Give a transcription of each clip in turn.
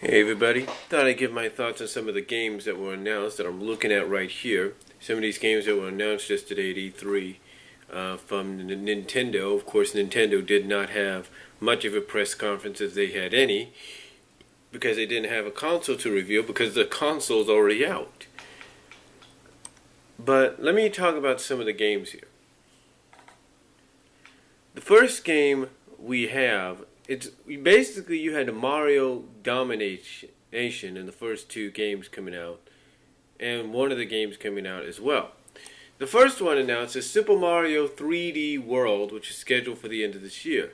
Hey everybody, thought I'd give my thoughts on some of the games that were announced that I'm looking at right here. Some of these games that were announced yesterday at E3 from Nintendo. Of course, Nintendo did not have much of a press conference if they had any, because they didn't have a console to reveal because the console's already out. But let me talk about some of the games here. The first game we have, you had a Mario domination in the first two games coming out, and one of the games coming out as well. The first one announced is Super Mario 3D World, which is scheduled for the end of this year.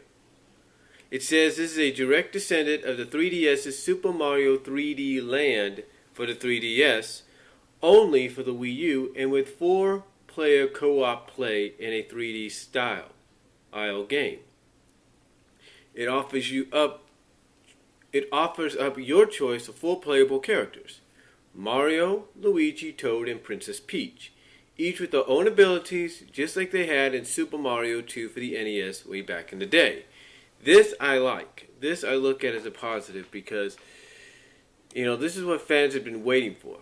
It says this is a direct descendant of the 3DS's Super Mario 3D Land for the 3DS, only for the Wii U, and with 4-player co-op play in a 3D style game. It offers up your choice of 4 playable characters: Mario, Luigi, Toad, and Princess Peach, each with their own abilities, just like they had in Super Mario 2 for the NES way back in the day. This I like. This I look at as a positive because, this is what fans have been waiting for.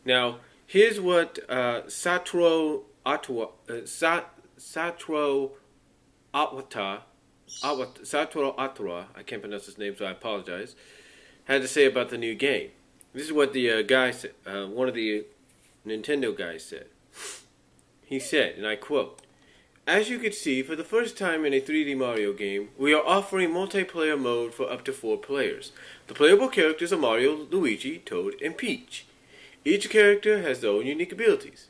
Now, here's what Satoru Iwata, I can't pronounce his name, so I apologize, had to say about the new game. This is what the guy said, one of the Nintendo guys said. He said, and I quote, "As you can see, for the first time in a 3D Mario game, we are offering multiplayer mode for up to 4 players. The playable characters are Mario, Luigi, Toad, and Peach. Each character has their own unique abilities.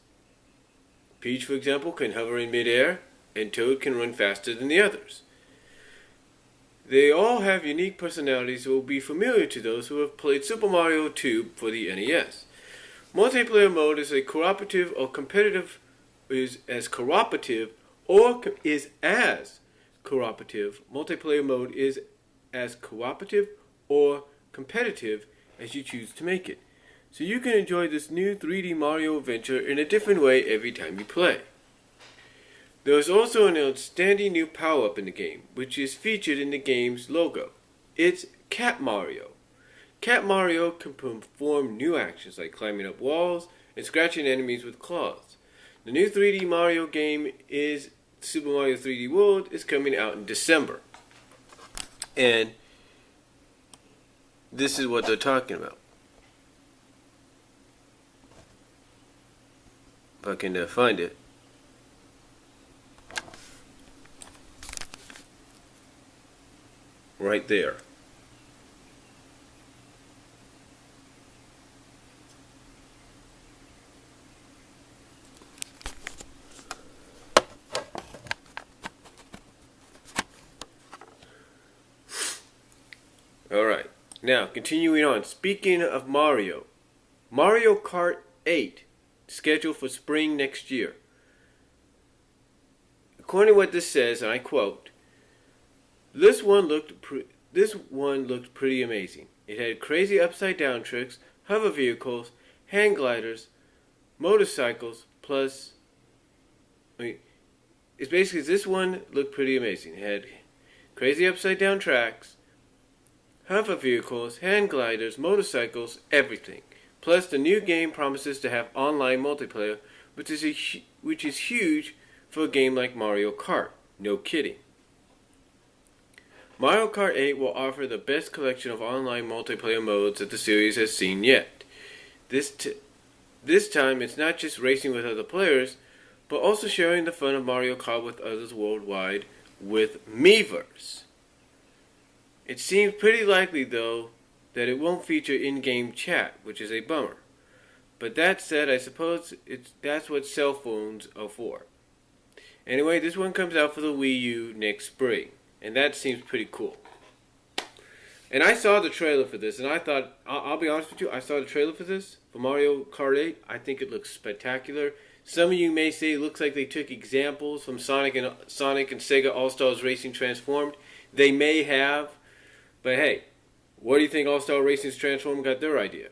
Peach, for example, can hover in midair, and Toad can run faster than the others. They all have unique personalities that will be familiar to those who have played Super Mario 2 for the NES. Multiplayer mode is as cooperative or competitive Multiplayer mode is as cooperative or competitive as you choose to make it. So you can enjoy this new 3D Mario adventure in a different way every time you play. There is also an outstanding new power-up in the game, which is featured in the game's logo. It's Cat Mario. Cat Mario can perform new actions like climbing up walls and scratching enemies with claws. The new 3D Mario game is Super Mario 3D World is coming out in December. And this is what they're talking about. If I can find it. Right there. Alright, now continuing on. Speaking of Mario Kart 8, scheduled for spring next year. According to what this says, and I quote, This one looked pretty amazing. It had crazy upside-down tricks, hover vehicles, hang gliders, motorcycles, plus... this one looked pretty amazing. It had crazy upside-down tracks, hover vehicles, hang gliders, motorcycles, everything. Plus, the new game promises to have online multiplayer, which is huge for a game like Mario Kart. No kidding. Mario Kart 8 will offer the best collection of online multiplayer modes that the series has seen yet. This time, it's not just racing with other players, but also sharing the fun of Mario Kart with others worldwide with Miiverse. It seems pretty likely, though, that it won't feature in-game chat, which is a bummer. But that said, I suppose that's what cell phones are for. Anyway, this one comes out for the Wii U next spring. And that seems pretty cool. And I saw the trailer for this, and I thought, I'll be honest with you, I saw the trailer for this, for Mario Kart 8. I think it looks spectacular. Some of you may say it looks like they took examples from Sonic and Sega All-Stars Racing Transformed. They may have, but hey, where do you think All-Star Racing Transformed got their idea?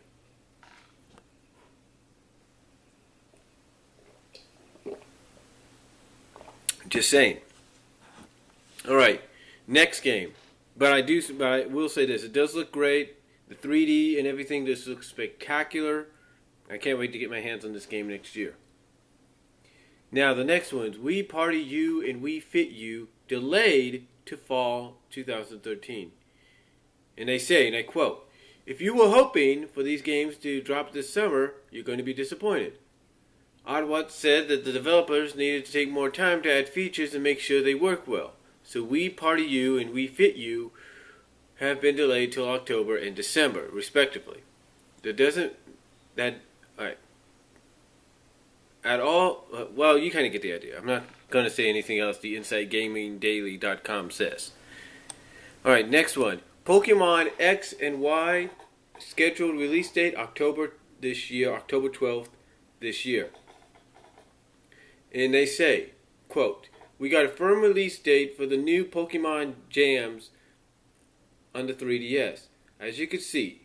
Just saying. Alright. Next game, but I will say this: it does look great. The 3D and everything just looks spectacular. I can't wait to get my hands on this game next year. Now, the next one's We Party You and We Fit You, delayed to fall 2013. And they say, and I quote, "If you were hoping for these games to drop this summer, you're going to be disappointed." Oddwat said that the developers needed to take more time to add features and make sure they work well. So We Party You and We Fit You have been delayed till October and December, respectively. Well, you kind of get the idea. I'm not going to say anything else the InsideGamingDaily.com says. Alright, next one. Pokemon X and Y, scheduled release date October 12th this year. And they say, quote, "We got a firm release date for the new Pokemon Jams on the 3DS, as you can see.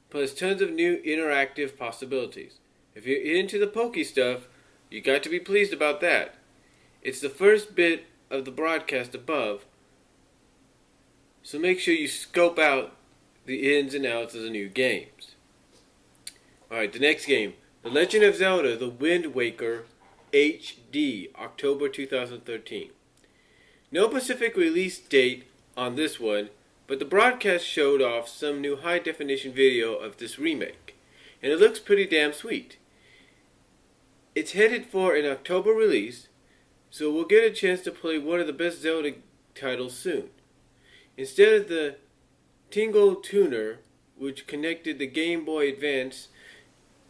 Plus tons of new interactive possibilities. If you're into the Poke stuff, you got to be pleased about that. It's the first bit of the broadcast above, so make sure you scope out the ins and outs of the new games." Alright, the next game. The Legend of Zelda, The Wind Waker HD, October 2013. No specific release date on this one, but the broadcast showed off some new high-definition video of this remake, and it looks pretty damn sweet. It's headed for an October release, so we'll get a chance to play one of the best Zelda titles soon. Instead of the Tingle Tuner, which connected the Game Boy Advance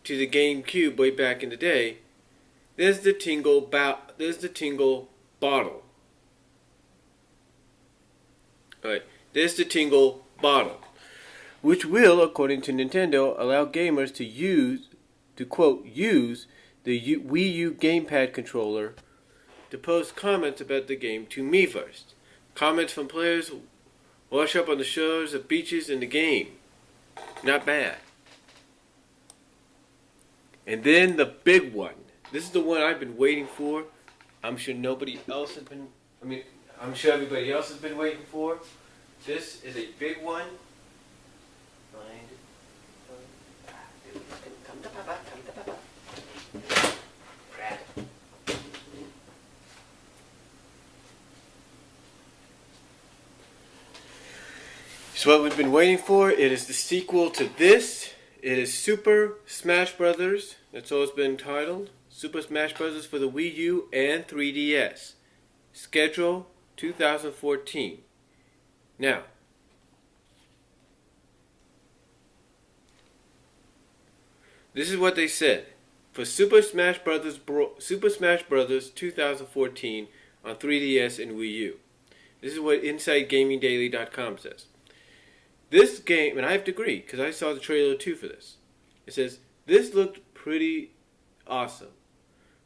to the GameCube way back in the day, there's the Tingle Bottle. Alright, there's the Tingle Bottle, which will, according to Nintendo, allow gamers to use the Wii U gamepad controller to post comments about the game to Miiverse. Comments from players wash up on the shores of beaches in the game. Not bad. And then the big one. This is the one I've been waiting for. I'm sure everybody else has been waiting for. This is a big one. So what we've been waiting for, it is the sequel to this. It is Super Smash Bros. That's all it's been titled. Super Smash Bros. For the Wii U and 3DS. Schedule 2014. Now, this is what they said. For Super Smash Bros. 2014 on 3DS and Wii U. This is what InsideGamingDaily.com says. This game, and I have to agree, because I saw the trailer too for this. It says, this looked pretty awesome.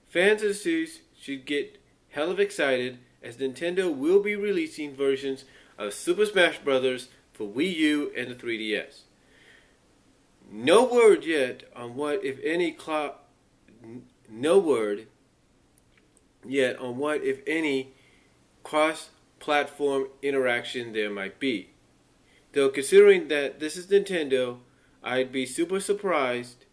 Fans of the series should get hell of excited, as Nintendo will be releasing versions of Super Smash Bros. For Wii U and the 3DS. No word yet on what, if any, cross-platform interaction there might be. Though considering that this is Nintendo, I'd be super surprised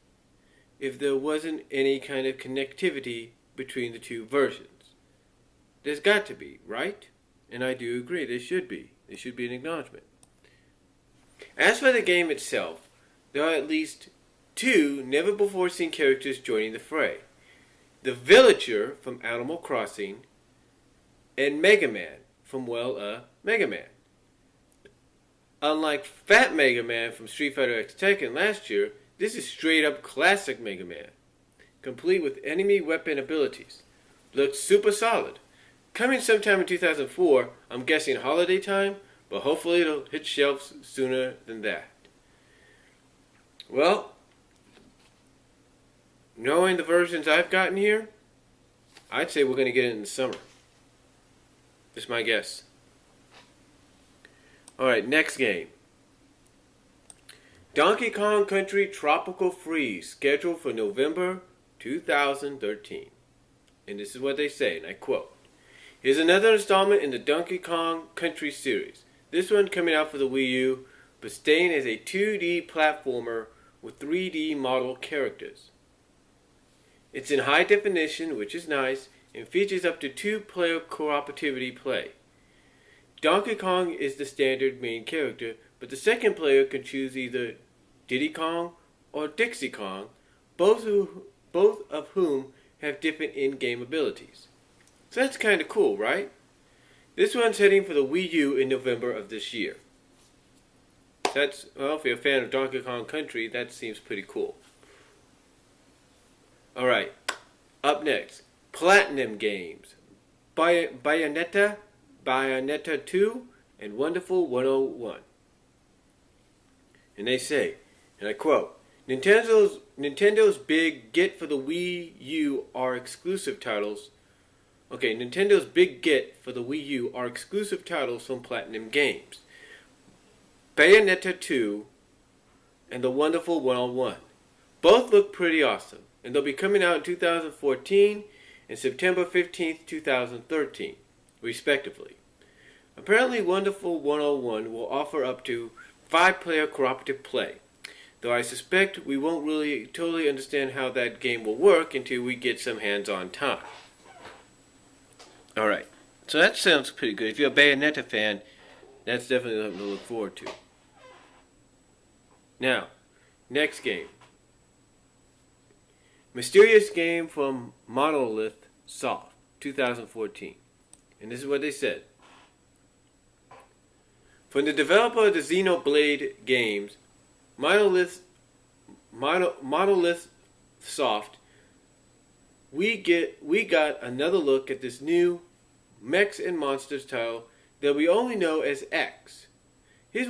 if there wasn't any kind of connectivity between the two versions. There's got to be, right? And I do agree, there should be. There should be an acknowledgement. As for the game itself, there are at least two never-before-seen characters joining the fray. The Villager from Animal Crossing, and Mega Man from, Mega Man. Unlike Fat Mega Man from Street Fighter X Tekken last year, this is straight-up classic Mega Man, complete with enemy weapon abilities. Looks super solid. Coming sometime in 2004, I'm guessing holiday time, but hopefully it'll hit shelves sooner than that. Well, knowing the versions I've gotten here, I'd say we're going to get it in the summer. Just my guess. Alright, next game. Donkey Kong Country Tropical Freeze, scheduled for November 2013. And this is what they say, and I quote, "Here's another installment in the Donkey Kong Country series. This one coming out for the Wii U, but staying as a 2D platformer with 3D model characters. It's in high definition, which is nice, and features up to 2-player cooperativity play. Donkey Kong is the standard main character, but the second player can choose either Diddy Kong or Dixie Kong, both of whom have different in-game abilities. So that's kind of cool, right? This one's heading for the Wii U in November of this year. That's, well, if you're a fan of Donkey Kong Country, that seems pretty cool. Alright, up next, Platinum Games. Bayonetta 2, and Wonderful 101. And they say, and I quote, Nintendo's big get for the Wii U are exclusive titles. Okay, Nintendo's big get for the Wii U are exclusive titles from Platinum Games. Bayonetta 2 and the Wonderful 101. Both look pretty awesome, and they'll be coming out in 2014 and September 15th, 2013, respectively. Apparently, Wonderful 101 will offer up to 5-player cooperative play, though I suspect we won't really totally understand how that game will work until we get some hands-on time. Alright, so that sounds pretty good. If you're a Bayonetta fan, that's definitely something to look forward to. Now, next game. Mysterious game from Monolith Soft, 2014. And this is what they said. From the developer of the Xenoblade games, Monolith Soft, we got another look at this new Mechs and Monsters title that we only know as X. Here's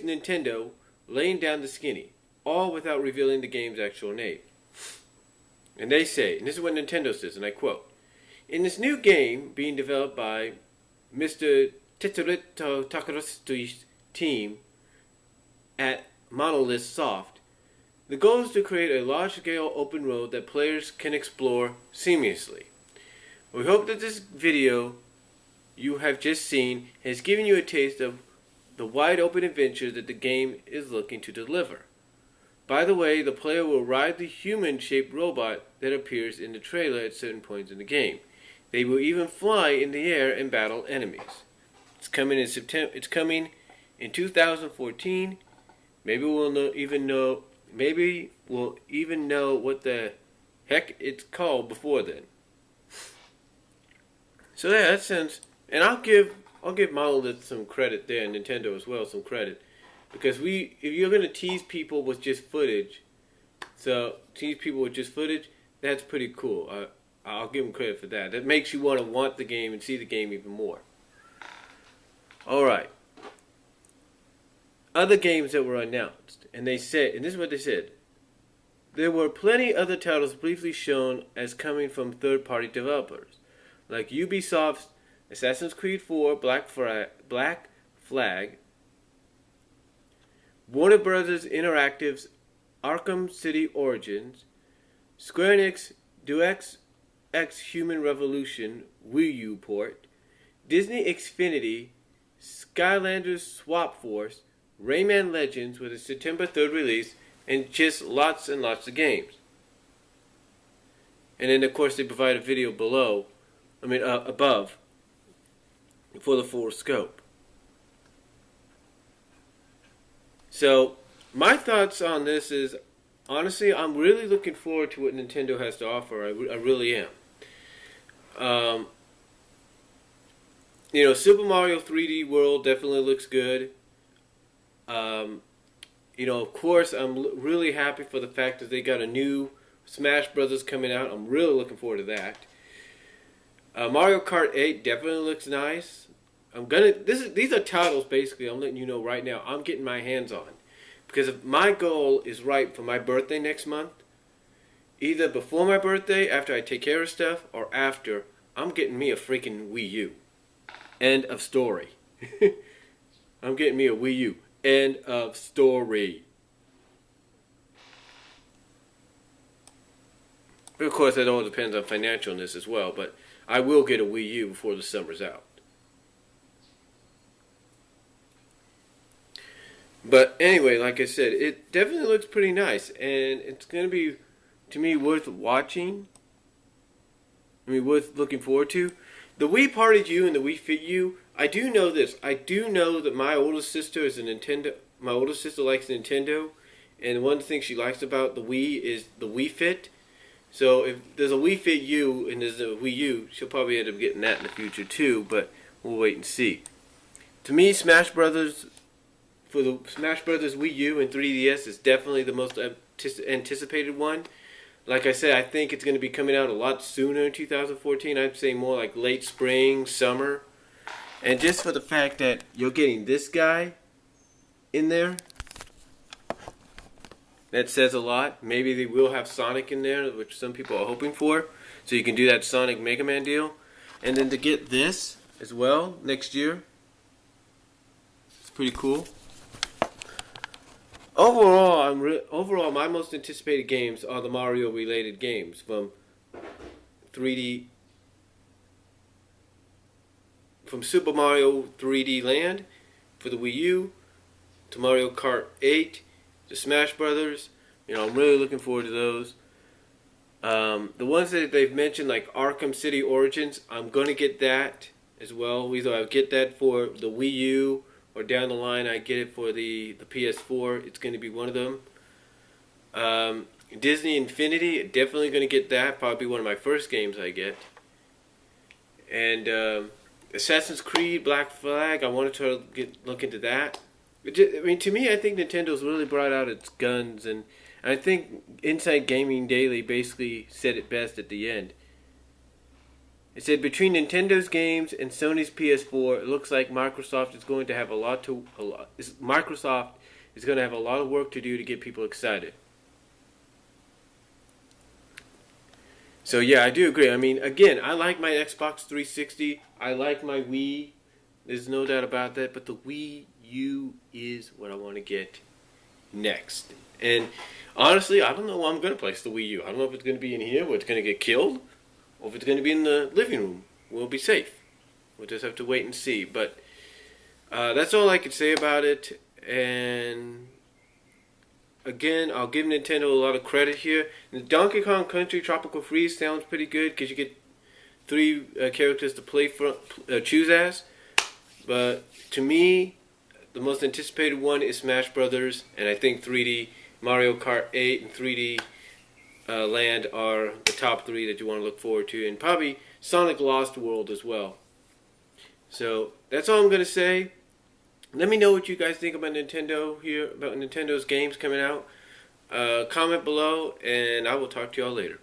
Nintendo laying down the skinny, all without revealing the game's actual name. And they say, and this is what Nintendo says, and I quote, in this new game being developed by Mr. Tetsuhito Takarasu's team at Monolith Soft, the goal is to create a large-scale open road that players can explore seamlessly. We hope that this video you have just seen has given you a taste of the wide-open adventure that the game is looking to deliver. By the way, the player will ride the human-shaped robot that appears in the trailer at certain points in the game. They will even fly in the air and battle enemies. It's coming in September. It's coming in 2014. Maybe we'll even know what the heck it's called before then. So yeah, that sounds. And I'll give Monolith some credit there, and Nintendo as well some credit, because if you're gonna tease people with just footage, that's pretty cool. I'll give them credit for that. That makes you want the game and see the game even more. All right. Other games that were announced, and they said, and this is what they said. There were plenty other titles briefly shown as coming from third-party developers, like Ubisoft's Assassin's Creed 4 Black Flag, Warner Bros. Interactive's Arkham City Origins, Square Enix Deus Ex Human Revolution Wii U port, Disney Xfinity, Skylanders Swap Force, Rayman Legends with a September 3rd release, and just lots and lots of games. And then of course they provide a video above, for the full scope. So, my thoughts on this is, honestly, I'm really looking forward to what Nintendo has to offer. I really am. Super Mario 3D World definitely looks good. Of course, I'm really happy for the fact that they got a new Smash Brothers coming out. I'm really looking forward to that. Mario Kart 8 definitely looks nice. These are titles basically I'm letting you know right now I'm getting my hands on, because if my goal is right for my birthday next month, either before my birthday, after I take care of stuff, or after, I'm getting me a freaking Wii U. End of story. I'm getting me a Wii U. End of story. But of course, that all depends on financialness as well, but I will get a Wii U before the summer's out. But anyway, like I said, it definitely looks pretty nice, and it's going to be, to me, worth watching. I mean, worth looking forward to. The Wii Parted U and the Wii Fit U. I do know this. I do know that my oldest sister is a Nintendo. My oldest sister likes Nintendo, and one of the things she likes about the Wii is the Wii Fit. So if there's a Wii Fit U and there's a Wii U, she'll probably end up getting that in the future too. But we'll wait and see. To me, Smash Brothers for the Smash Brothers Wii U and 3DS is definitely the most anticipated one. Like I said, I think it's going to be coming out a lot sooner in 2014. I'd say more like late spring, summer. And just for the fact that you're getting this guy in there, that says a lot. Maybe they will have Sonic in there, which some people are hoping for. So you can do that Sonic Mega Man deal. And then to get this as well next year, it's pretty cool. Overall, my most anticipated games are the Mario-related games, from 3D, from Super Mario 3D Land for the Wii U to Mario Kart 8 to Smash Brothers. You know, I'm really looking forward to those. The ones that they've mentioned, like Arkham City Origins, I'm gonna get that as well. Either I get that for the Wii U, or down the line I get it for the PS4. It's going to be one of them. Disney Infinity, definitely going to get that. Probably one of my first games I get. And Assassin's Creed Black Flag, I want to look into that. I mean, to me, I think Nintendo's really brought out its guns, and I think Inside Gaming Daily basically said it best at the end. It said between Nintendo's games and Sony's PS4, it looks like Microsoft is going to have Microsoft is going to have a lot of work to do to get people excited. So yeah, I do agree. I mean, again, I like my Xbox 360. I like my Wii. There's no doubt about that. But the Wii U is what I want to get next. And honestly, I don't know where I'm going to place the Wii U. I don't know if it's going to be in here where it's going to get killed, or if it's going to be in the living room. We'll be safe. We'll just have to wait and see. But that's all I can say about it. And again, I'll give Nintendo a lot of credit here. The Donkey Kong Country Tropical Freeze sounds pretty good because you get 3 characters to choose as. But to me, the most anticipated one is Smash Brothers, and I think 3D Mario Kart 8 and 3D Land are the top 3 that you want to look forward to, and probably Sonic Lost World as well. So that's all I'm going to say. Let me know what you guys think about Nintendo here, about Nintendo's games coming out. Comment below, and I will talk to y'all later.